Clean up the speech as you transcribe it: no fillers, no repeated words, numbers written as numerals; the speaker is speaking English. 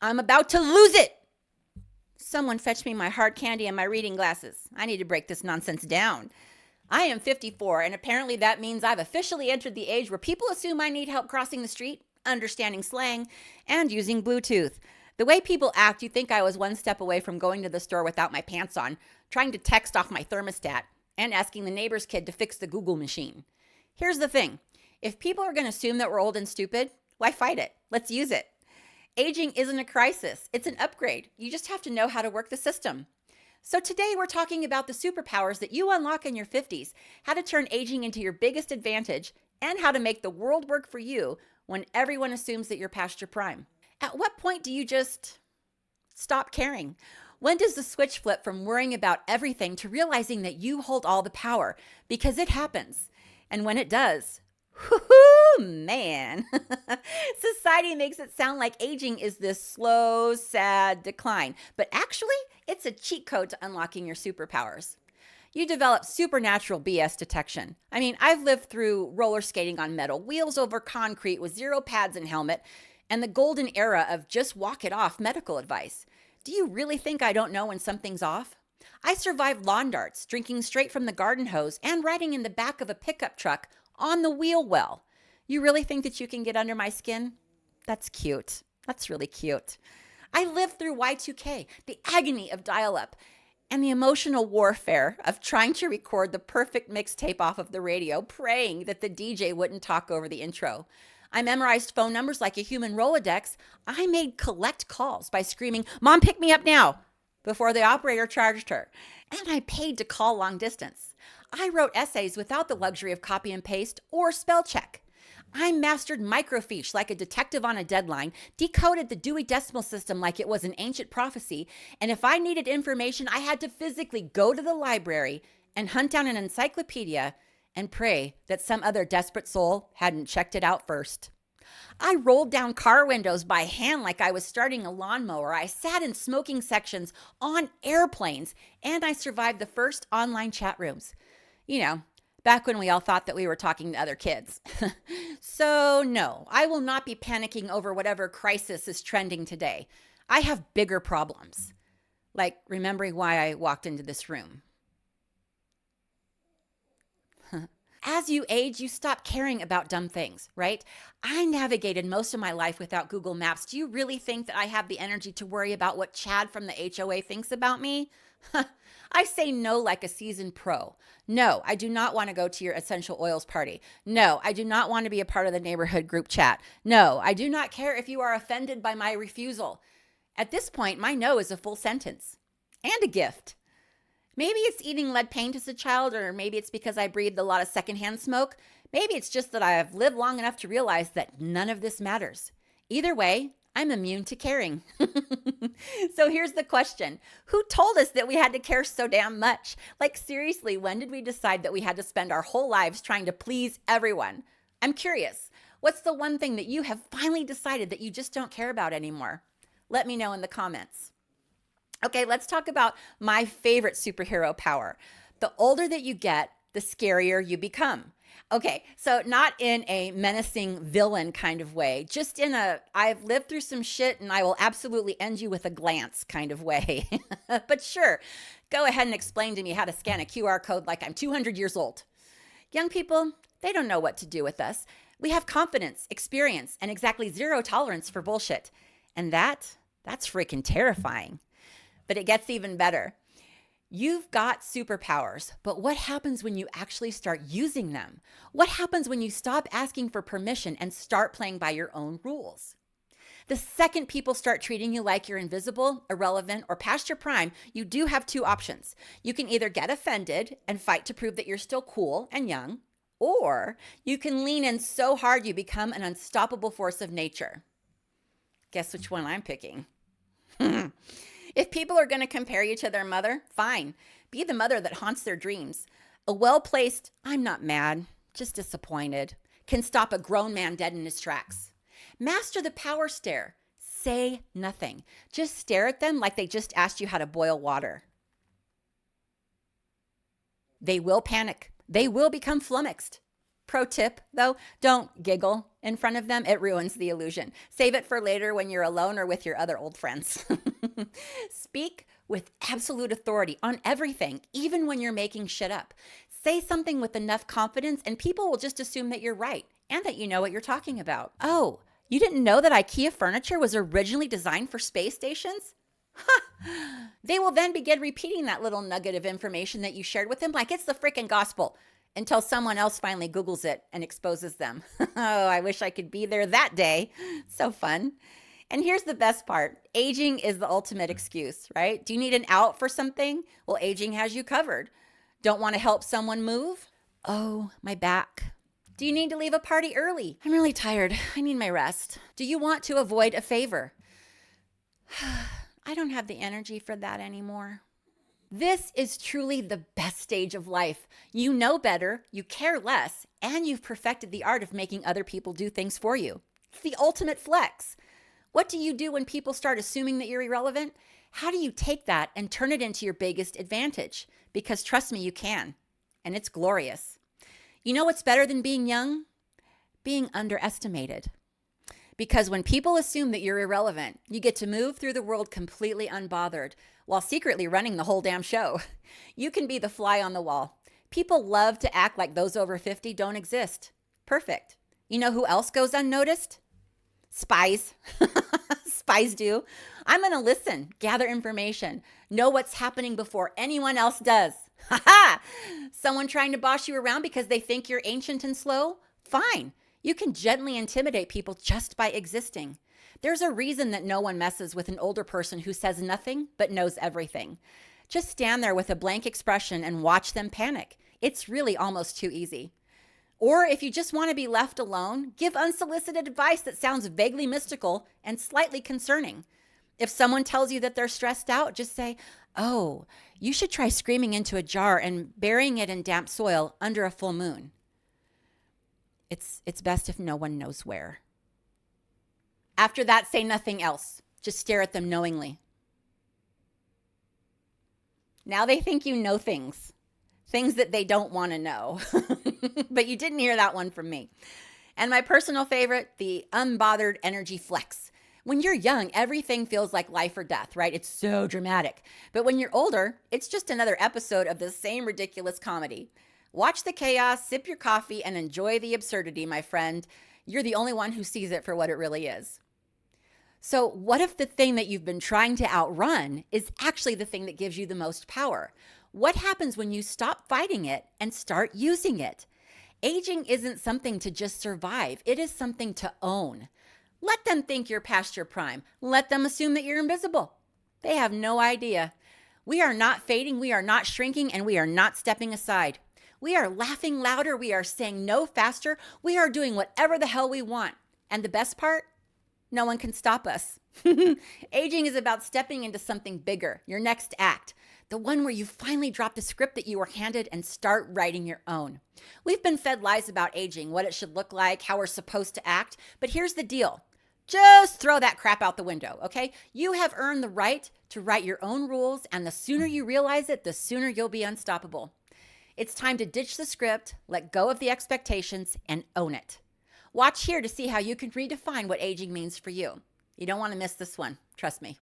I'm about to lose it. Someone fetch me my hard candy and my reading glasses. I need to break this nonsense down. I am 54, and apparently that means I've officially entered the age where people assume I need help crossing the street, understanding slang, and using Bluetooth. The way people act, you think I was one step away from going to the store without my pants on, trying to text off my thermostat, and asking the neighbor's kid to fix the Google machine. Here's the thing. If people are going to assume that we're old and stupid, why fight it? Let's use it. Aging isn't a crisis. It's an upgrade. You just have to know how to work the system. So today we're talking about the superpowers that you unlock in your 50s, how to turn aging into your biggest advantage, and how to make the world work for you when everyone assumes that you're past your prime. At what point do you just stop caring? When does the switch flip from worrying about everything to realizing that you hold all the power? Because it happens. And when it does, whoo, man. Society makes it sound like aging is this slow, sad decline. But actually, it's a cheat code to unlocking your superpowers. You develop supernatural BS detection. I mean, I've lived through roller skating on metal, wheels over concrete with zero pads and helmet, and the golden era of just walk it off medical advice. Do you really think I don't know when something's off? I survived lawn darts, drinking straight from the garden hose, and riding in the back of a pickup truck on the wheel well. You really think that you can get under my skin? That's cute. That's really cute. I lived through Y2K, the agony of dial-up, and the emotional warfare of trying to record the perfect mixtape off of the radio, praying that the DJ wouldn't talk over the intro. I memorized phone numbers like a human Rolodex. I made collect calls by screaming, "Mom, pick me up now," before the operator charged her. And I paid to call long distance. I wrote essays without the luxury of copy and paste or spell check. I mastered microfiche like a detective on a deadline, decoded the Dewey Decimal System like it was an ancient prophecy, and if I needed information, I had to physically go to the library and hunt down an encyclopedia and pray that some other desperate soul hadn't checked it out first. I rolled down car windows by hand like I was starting a lawnmower. I sat in smoking sections on airplanes, and I survived the first online chat rooms. You know, back when we all thought that we were talking to other kids. So no, I will not be panicking over whatever crisis is trending today. I have bigger problems, like remembering why I walked into this room. As you age, you stop caring about dumb things, right? I navigated most of my life without Google Maps. Do you really think that I have the energy to worry about what Chad from the HOA thinks about me? I say no like a seasoned pro. No, I do not want to go to your essential oils party. No, I do not want to be a part of the neighborhood group chat. No, I do not care if you are offended by my refusal. At this point, my no is a full sentence and a gift. Maybe it's eating lead paint as a child, or maybe it's because I breathed a lot of secondhand smoke. Maybe it's just that I have lived long enough to realize that none of this matters. Either way, I'm immune to caring. So here's the question. Who told us that we had to care so damn much? Like seriously, when did we decide that we had to spend our whole lives trying to please everyone? I'm curious. What's the one thing that you have finally decided that you just don't care about anymore? Let me know in the comments. Okay, let's talk about my favorite superhero power. The older that you get, the scarier you become. Okay, so not in a menacing villain kind of way, just in a I've lived through some shit and I will absolutely end you with a glance kind of way. But sure, go ahead and explain to me how to scan a QR code like I'm 200 years old. Young people, they don't know what to do with us. We have confidence, experience, and exactly zero tolerance for bullshit. And that's freaking terrifying. But it gets even better. You've got superpowers, but what happens when you actually start using them? What happens when you stop asking for permission and start playing by your own rules? The second people start treating you like you're invisible, irrelevant, or past your prime, you do have two options. You can either get offended and fight to prove that you're still cool and young, or you can lean in so hard you become an unstoppable force of nature. Guess which one I'm picking? If people are going to compare you to their mother, fine. Be the mother that haunts their dreams. A well-placed, "I'm not mad, just disappointed," can stop a grown man dead in his tracks. Master the power stare. Say nothing. Just stare at them like they just asked you how to boil water. They will panic. They will become flummoxed. Pro tip, though, don't giggle in front of them. It ruins the illusion. Save it for later when you're alone or with your other old friends. Speak with absolute authority on everything, even when you're making shit up. Say something with enough confidence and people will just assume that you're right and that you know what you're talking about. Oh, you didn't know that IKEA furniture was originally designed for space stations? They will then begin repeating that little nugget of information that you shared with them like it's the freaking gospel until someone else finally Googles it and exposes them. Oh, I wish I could be there that day. So fun. And here's the best part. Aging is the ultimate excuse, right? Do you need an out for something? Well, aging has you covered. Don't want to help someone move? Oh, my back. Do you need to leave a party early? I'm really tired. I need my rest. Do you want to avoid a favor? I don't have the energy for that anymore. This is truly the best stage of life. You know better, you care less, and you've perfected the art of making other people do things for you. It's the ultimate flex. What do you do when people start assuming that you're irrelevant? How do you take that and turn it into your biggest advantage? Because trust me, you can. And it's glorious. You know what's better than being young? Being underestimated. Because when people assume that you're irrelevant, you get to move through the world completely unbothered while secretly running the whole damn show. You can be the fly on the wall. People love to act like those over 50 don't exist. Perfect. You know who else goes unnoticed? Spies. Spies do. I'm going to listen, gather information, know what's happening before anyone else does. Ha ha! Someone trying to boss you around because they think you're ancient and slow? Fine. You can gently intimidate people just by existing. There's a reason that no one messes with an older person who says nothing but knows everything. Just stand there with a blank expression and watch them panic. It's really almost too easy. Or if you just want to be left alone, give unsolicited advice that sounds vaguely mystical and slightly concerning. If someone tells you that they're stressed out, just say, "Oh, you should try screaming into a jar and burying it in damp soil under a full moon." It's best if no one knows where. After that, say nothing else. Just stare at them knowingly. Now they think you know things that they don't want to know. But you didn't hear that one from me. And my personal favorite, the unbothered energy flex. When you're young, everything feels like life or death, right? It's so dramatic. But when you're older, it's just another episode of the same ridiculous comedy. Watch the chaos, sip your coffee, and enjoy the absurdity, my friend. You're the only one who sees it for what it really is. So what if the thing that you've been trying to outrun is actually the thing that gives you the most power? What happens when you stop fighting it and start using it? Aging isn't something to just survive. It is something to own. Let them think you're past your prime. Let them assume that you're invisible. They have no idea. We are not fading, we are not shrinking, and we are not stepping aside. We are laughing louder, we are saying no faster, we are doing whatever the hell we want. And the best part? No one can stop us. Aging is about stepping into something bigger, your next act. The one where you finally drop the script that you were handed and start writing your own. We've been fed lies about aging, what it should look like, how we're supposed to act. But here's the deal. Just throw that crap out the window, okay? You have earned the right to write your own rules, and the sooner you realize it, the sooner you'll be unstoppable. It's time to ditch the script, let go of the expectations, and own it. Watch here to see how you can redefine what aging means for you. You don't want to miss this one. Trust me.